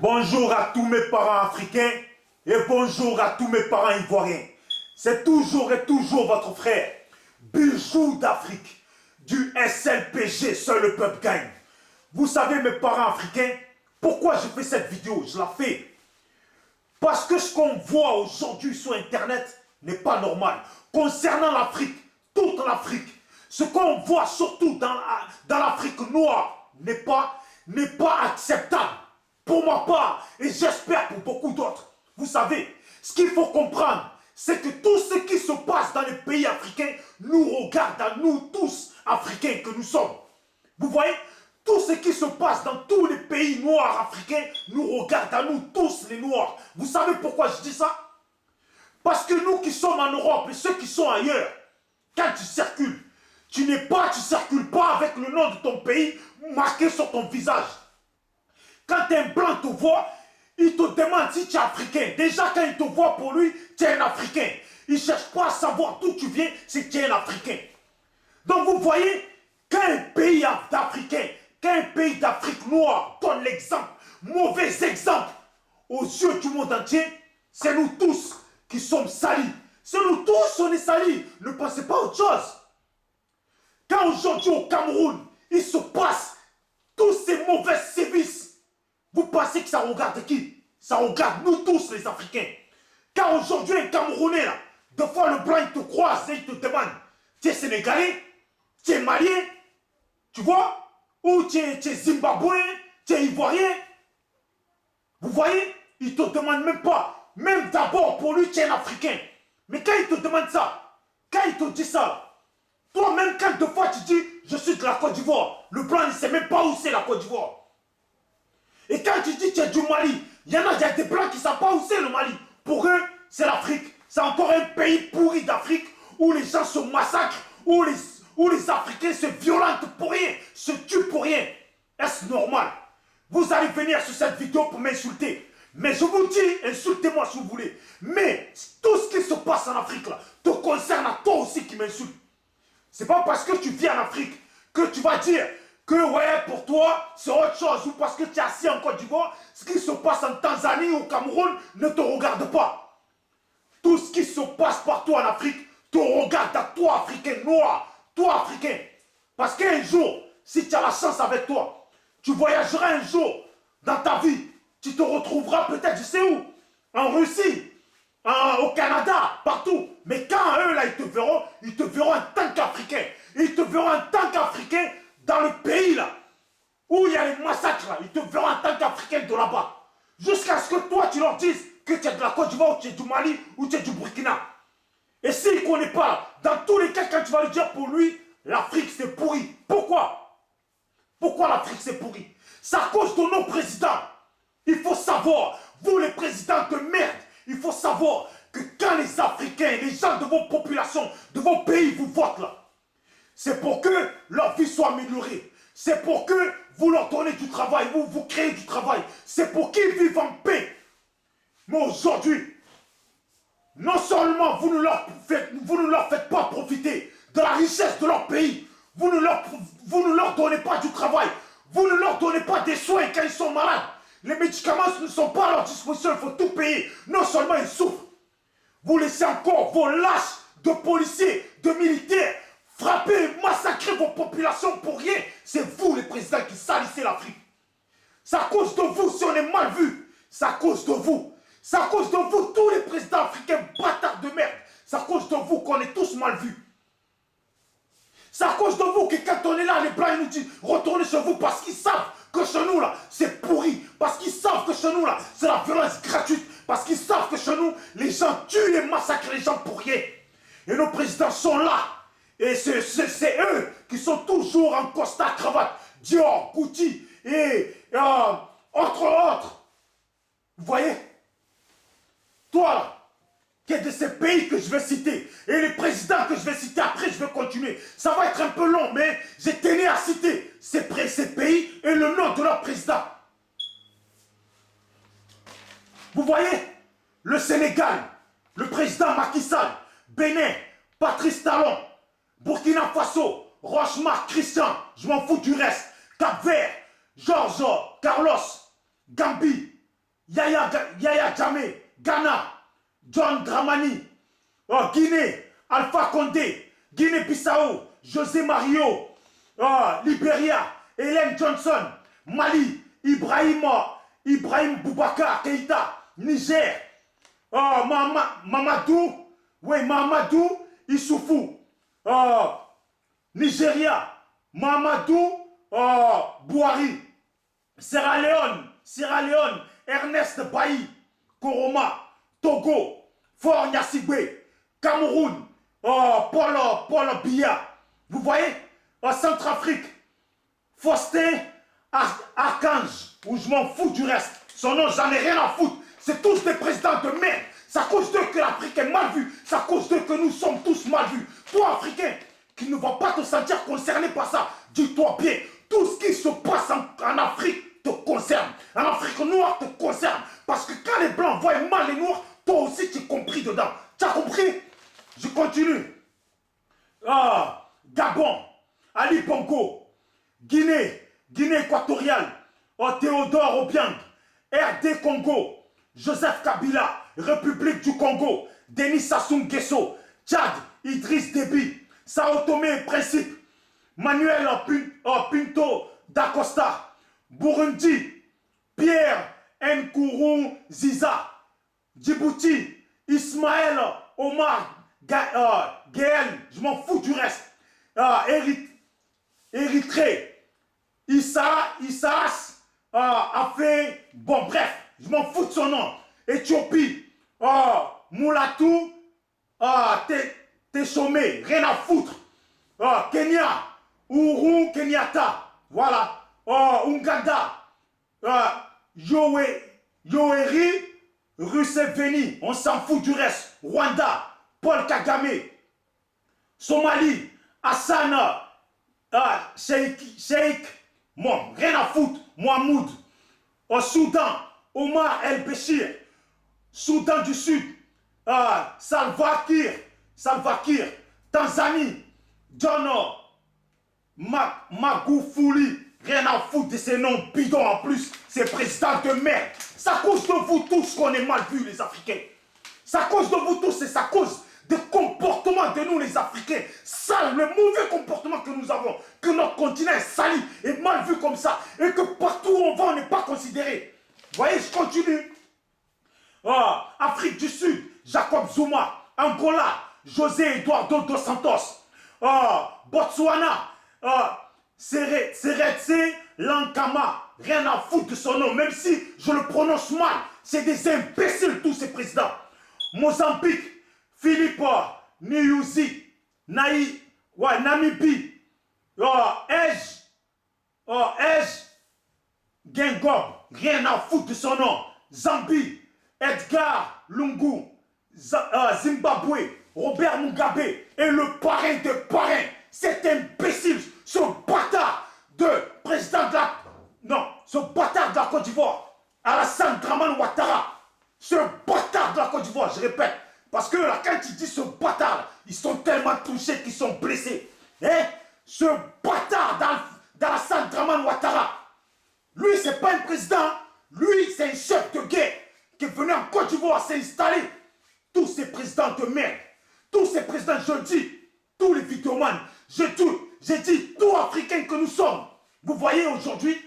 Bonjour à tous mes parents africains et bonjour à tous mes parents ivoiriens. C'est toujours et toujours votre frère, Bijou d'Afrique, du SLPG, seul le peuple gagne. Vous savez mes parents africains, pourquoi je fais cette vidéo? Je la fais parce que ce qu'on voit aujourd'hui sur Internet n'est pas normal. Concernant l'Afrique, toute l'Afrique, ce qu'on voit surtout dans l'Afrique noire n'est pas acceptable. Pour ma part, et j'espère pour beaucoup d'autres. Vous savez, ce qu'il faut comprendre, c'est que tout ce qui se passe dans les pays africains nous regarde à nous tous, Africains que nous sommes. Vous voyez, tout ce qui se passe dans tous les pays noirs africains nous regarde à nous tous, les Noirs. Vous savez pourquoi je dis ça? Parce que nous qui sommes en Europe et ceux qui sont ailleurs, quand tu circules, tu circules pas avec le nom de ton pays marqué sur ton visage. Quand un blanc te voit, il te demande si tu es africain. Déjà, quand il te voit, pour lui, tu es un Africain. Il ne cherche pas à savoir d'où tu viens, si tu es un Africain. Donc, vous voyez, quand un pays d'Africains, quand un pays d'Afrique noire donne l'exemple, mauvais exemple, aux yeux du monde entier, c'est nous tous qui sommes salis. C'est nous tous, on est salis. Ne pensez pas à autre chose. Quand aujourd'hui, au Cameroun, il se passe tous ces mauvais sévices, vous pensez que ça regarde qui? Ça regarde nous tous les Africains. Car aujourd'hui, un Camerounais, là, deux fois le blanc, il te croise et il te demande, tu es Sénégalais? Tu es Malien? Tu vois? Ou tu es Zimbabwéen? Tu es Ivoirien? Vous voyez? Il te demande même pas. Même d'abord, pour lui, tu es un Africain. Mais quand il te demande ça, quand il te dit ça, toi-même, quand deux fois tu dis, je suis de la Côte d'Ivoire, le blanc, il ne sait même pas où c'est la Côte d'Ivoire. Et quand tu dis que tu es du Mali, il y a des blancs qui ne savent pas où c'est le Mali. Pour eux, c'est l'Afrique. C'est encore un pays pourri d'Afrique où les gens se massacrent, où les Africains se violentent pour rien, se tuent pour rien. Est-ce normal? Vous allez venir sur cette vidéo pour m'insulter. Mais je vous dis, insultez-moi si vous voulez. Mais tout ce qui se passe en Afrique là, te concerne à toi aussi qui m'insulte. C'est pas parce que tu vis en Afrique que tu vas dire que ouais, pour toi, c'est autre chose, ou parce que tu es assis en Côte d'Ivoire, ce qui se passe en Tanzanie ou au Cameroun ne te regarde pas. Tout ce qui se passe partout en Afrique te regarde à toi, Africain noir, toi, Africain. Parce qu'un jour, si tu as la chance avec toi, tu voyageras un jour dans ta vie, tu te retrouveras peut-être, je sais où, en Russie, au Canada, partout. Mais quand eux, là, ils te verront en tant qu'Africain. Ils te verront en tant qu'Africain dans le pays là, où il y a les massacres là, ils te verront en tant qu'Africain de là-bas. Jusqu'à ce que toi, tu leur dises que tu es de la Côte d'Ivoire, ou tu es du Mali, ou tu es du Burkina. Et s'il ne connaît pas, dans tous les cas, quand tu vas lui dire pour lui, l'Afrique c'est pourri. Pourquoi? Pourquoi l'Afrique c'est pourri? C'est à cause de nos présidents. Il faut savoir, vous les présidents de merde, il faut savoir que quand les Africains, les gens de vos populations, de vos pays vous votent là, c'est pour que leur vie soit améliorée. C'est pour que vous leur donnez du travail, vous créez du travail. C'est pour qu'ils vivent en paix. Mais aujourd'hui, non seulement vous ne leur faites pas profiter de la richesse de leur pays, vous ne leur donnez pas du travail, vous ne leur donnez pas des soins quand ils sont malades. Les médicaments ne sont pas à leur disposition, il faut tout payer. Non seulement ils souffrent, vous laissez encore vos lâches de policiers, de militaires, frapper et massacrer vos populations pour rien. C'est vous les présidents qui salissez l'Afrique. C'est à cause de vous si on est mal vu. C'est à cause de vous. C'est à cause de vous tous les présidents africains bâtards de merde. C'est à cause de vous qu'on est tous mal vus. C'est à cause de vous que quand on est là, les blancs ils nous disent retournez chez vous parce qu'ils savent que chez nous là c'est pourri. Parce qu'ils savent que chez nous là c'est la violence gratuite. Parce qu'ils savent que chez nous les gens tuent et massacrent les gens pour rien. Et nos présidents sont là. Et c'est eux qui sont toujours en costard cravate, Dior, Gucci et entre autres. Vous voyez? Toi là, qui est de ces pays que je vais citer, et les présidents que je vais citer après, je vais continuer. Ça va être un peu long, mais j'ai tenu à citer ces pays et le nom de leur président. Vous voyez? Le Sénégal, le président Macky Sall, Bénin, Patrice Talon, Burkina Faso, Rochemar Christian, je m'en fous du reste, Cap-Vert, Georges, Carlos, Gambie, Yaya Jammeh, Ghana, John Dramani, Guinée, Alpha Condé, Guinée-Bissau, José Mario, Libéria, Hélène Johnson, Mali, Ibrahim Boubacar Keïta, Niger, Mamadou Issoufou, Nigeria, Mamadou Bouhari, Sierra Leone, Ernest Bailly, Koroma, Togo, Fort Gnassigbe, Cameroun, Paul Biya, vous voyez, Centrafrique, Faustin Archange, où je m'en fous du reste, son nom j'en ai rien à foutre, c'est tous des présidents de merde, c'est à cause d'eux que l'Afrique est mal vue, c'est à cause d'eux que nous sommes tous mal vus. Toi Africain, qui ne va pas te sentir concerné par ça, dis-toi bien, tout ce qui se passe en Afrique te concerne, en Afrique noire te concerne, parce que quand les blancs voient mal les noirs, toi aussi tu es compris dedans, tu as compris? Je continue. Gabon, Ali Bongo, Guinée équatoriale, Théodore Obiang, RD Congo, Joseph Kabila, République du Congo, Denis Sassou Nguesso, Tchad, Idriss Déby, Sao Tomé et Principe, Manuel Pinto d'Acosta, Burundi, Pierre Nkurunziza, Djibouti, Ismaël Omar Gueye, je m'en fous du reste, Érythrée, Issaas a fait, bon bref, je m'en fous de son nom, Éthiopie, Moulatou, t'es chômé, rien à foutre, Kenya, Uhuru Kenyatta, voilà, Ouganda, Yoweri Museveni, on s'en fout du reste, Rwanda, Paul Kagame, Somalie, Hassan Sheikh, bon, rien à foutre, Mohamoud, au Soudan, Omar El-Béchir, Soudan du Sud, Salva Kiir, Tanzanie, John Magufuli, rien à foutre de ces noms bidons en plus, ces présidents de merde. C'est à cause de vous tous qu'on est mal vus les Africains. C'est à cause de vous tous et c'est à cause des comportements de nous les Africains. Sale, le mauvais comportement que nous avons, que notre continent est sali et mal vu comme ça et que partout où on va on n'est pas considéré. Vous voyez, je continue. Afrique du Sud, Jacob Zuma, Angola, José Eduardo dos Santos, Botswana, Seretse Lankama, rien à foutre de son nom, même si je le prononce mal, c'est des imbéciles tous ces présidents. Mozambique, Philippe Nyusi, Namibie, Gengob, rien à foutre de son nom. Zambie, Edgar Lungu, Zimbabwe, Robert Mugabe et le parrain de parrain, cet imbécile, ce bâtard de président de la... Non, ce bâtard de la Côte d'Ivoire, Alassane Dramane Ouattara, ce bâtard de la Côte d'Ivoire, je répète, parce que là, quand tu dis ce bâtard, ils sont tellement touchés qu'ils sont blessés. Hein? Ce bâtard d'Alassane Dramane Ouattara, lui, c'est pas un président, lui, c'est un chef de guerre qui est venu en Côte d'Ivoire s'installer. Tous ces présidents de merde, tous ces présidents, je dis, tous les vidéomans, j'ai dit, tout Africains que nous sommes. Vous voyez aujourd'hui,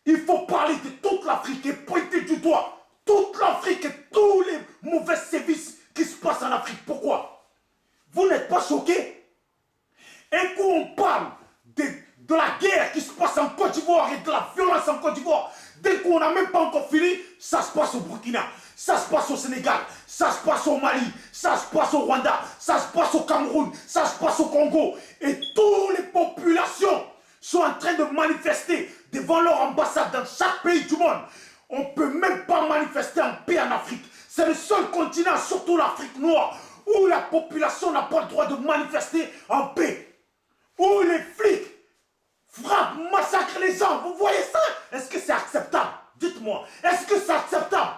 il faut parler de toute l'Afrique et pointer du doigt toute l'Afrique et tous les mauvais services qui se passent en Afrique. Pourquoi? Vous n'êtes pas choqués? Et quand on parle de la guerre qui se passe en Côte d'Ivoire et de la violence en Côte d'Ivoire, dès qu'on n'a même pas encore fini, ça se passe au Burkina, ça se passe au Sénégal, ça se passe au Mali, ça se passe au Rwanda, ça se passe au Cameroun, ça se passe au Congo. Et toutes les populations sont en train de manifester devant leur ambassade dans chaque pays du monde. On ne peut même pas manifester en paix en Afrique. C'est le seul continent, surtout l'Afrique noire, où la population n'a pas le droit de manifester en paix. Où les flics frappent, massacrent les gens. Vous voyez ça? Est-ce que c'est acceptable? Dites-moi, est-ce que c'est acceptable?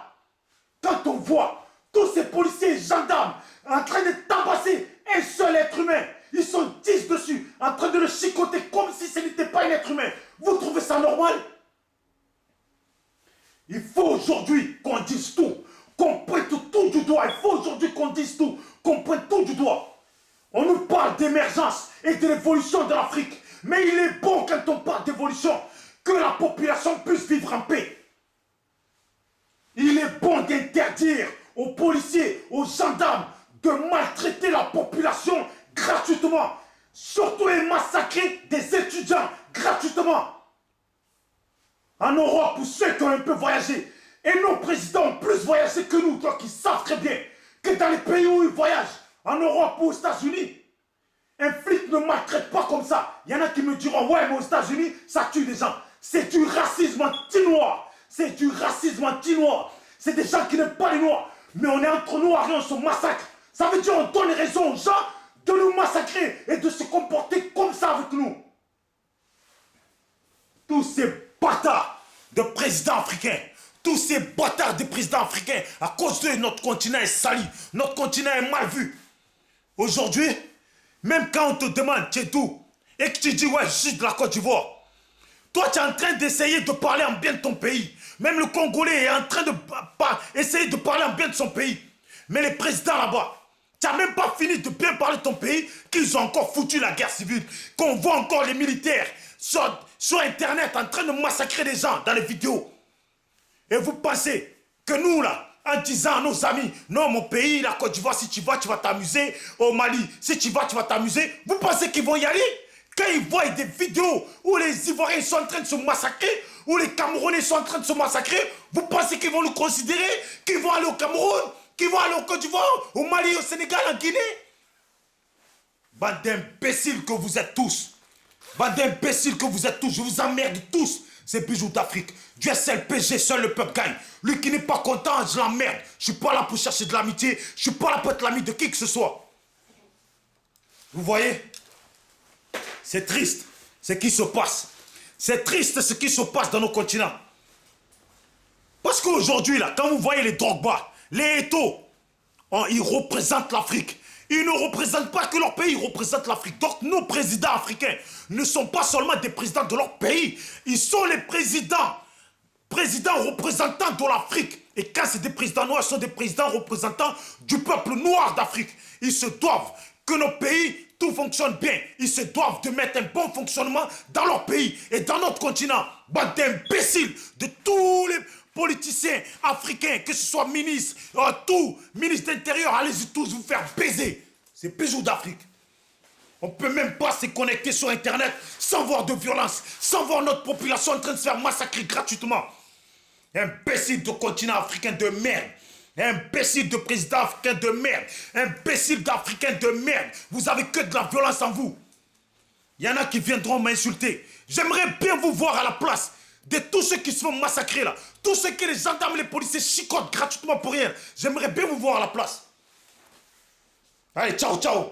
Quand on voit tous ces policiers et gendarmes en train de tabasser un seul être humain, ils sont 10 dessus, en train de le chicoter comme si ce n'était pas un être humain. Vous trouvez ça normal? Il faut aujourd'hui qu'on dise tout, qu'on pointe tout du doigt. Il faut aujourd'hui qu'on dise tout, qu'on pointe tout du doigt. On nous parle d'émergence et de l'évolution de l'Afrique. Mais il est bon quand on parle d'évolution, que la population puisse vivre en paix. Il est bon d'interdire aux policiers, aux gendarmes, de maltraiter la population gratuitement. Surtout et massacrer des étudiants gratuitement. En Europe, pour ceux qui ont un peu voyagé, et nos présidents ont plus voyagé que nous, donc ils savent très bien que dans les pays où ils voyagent, en Europe ou aux États-Unis, un flic ne maltraite pas comme ça. Il y en a qui me diront, ouais, mais aux États-Unis, ça tue des gens. C'est du racisme anti-noir. C'est du racisme anti-noir. C'est des gens qui n'aiment pas les noirs. Mais on est entre noirs et on se massacre. Ça veut dire qu'on donne raison aux gens de nous massacrer et de se comporter comme ça avec nous. Tous ces bâtards de présidents africains, tous ces bâtards de présidents africains, à cause de notre continent est sali, notre continent est mal vu. Aujourd'hui, même quand on te demande tu es d'où et que tu dis ouais je suis de la Côte d'Ivoire, toi tu es en train d'essayer de parler en bien de ton pays. Même le Congolais est en train de essayer de parler en bien de son pays. Mais les présidents là-bas, tu n'as même pas fini de bien parler de ton pays qu'ils ont encore foutu la guerre civile, qu'on voit encore les militaires sur Internet en train de massacrer des gens dans les vidéos. Et vous pensez que nous là, en disant à nos amis, non mon pays, la Côte d'Ivoire, si tu vas t'amuser, au Mali, si tu vas t'amuser, vous pensez qu'ils vont y aller? Quand ils voient des vidéos où les Ivoiriens sont en train de se massacrer, où les Camerounais sont en train de se massacrer, vous pensez qu'ils vont nous considérer, qu'ils vont aller au Cameroun, qu'ils vont aller au Côte d'Ivoire, au Mali, au Sénégal, en Guinée? Bande d'imbéciles que vous êtes tous. Bande d'imbéciles que vous êtes tous. Je vous emmerde tous. Ces bijoux d'Afrique. Du SLPG, seul le peuple gagne. Lui qui n'est pas content, je l'emmerde. Je suis pas là pour chercher de l'amitié. Je suis pas là pour être l'ami de qui que ce soit. Vous voyez? C'est triste ce qui se passe. C'est triste ce qui se passe dans nos continents. Parce qu'aujourd'hui, là, quand vous voyez les Drogba, les Eto'o, ils représentent l'Afrique. Ils ne représentent pas que leur pays, ils représentent l'Afrique. Donc nos présidents africains ne sont pas seulement des présidents de leur pays. Ils sont les présidents représentants de l'Afrique. Et quand c'est des présidents noirs, ce sont des présidents représentants du peuple noir d'Afrique. Ils se doivent que nos pays, tout fonctionne bien. Ils se doivent de mettre un bon fonctionnement dans leur pays et dans notre continent. Bande d'imbéciles de tous les politiciens africains, que ce soit ministre, ministre d'Intérieur, allez-y tous vous faire baiser. C'est bijoux d'Afrique. On ne peut même pas se connecter sur Internet sans voir de violence, sans voir notre population en train de se faire massacrer gratuitement. Imbécile de continent africain de merde. Imbécile de président africain de merde. Imbécile d'Africain de merde. Vous avez que de la violence en vous. Il y en a qui viendront m'insulter. J'aimerais bien vous voir à la place de tous ceux qui se font massacrer là. Tous ceux que les gendarmes et les policiers chicotent gratuitement pour rien. J'aimerais bien vous voir à la place. Allez, ciao, ciao.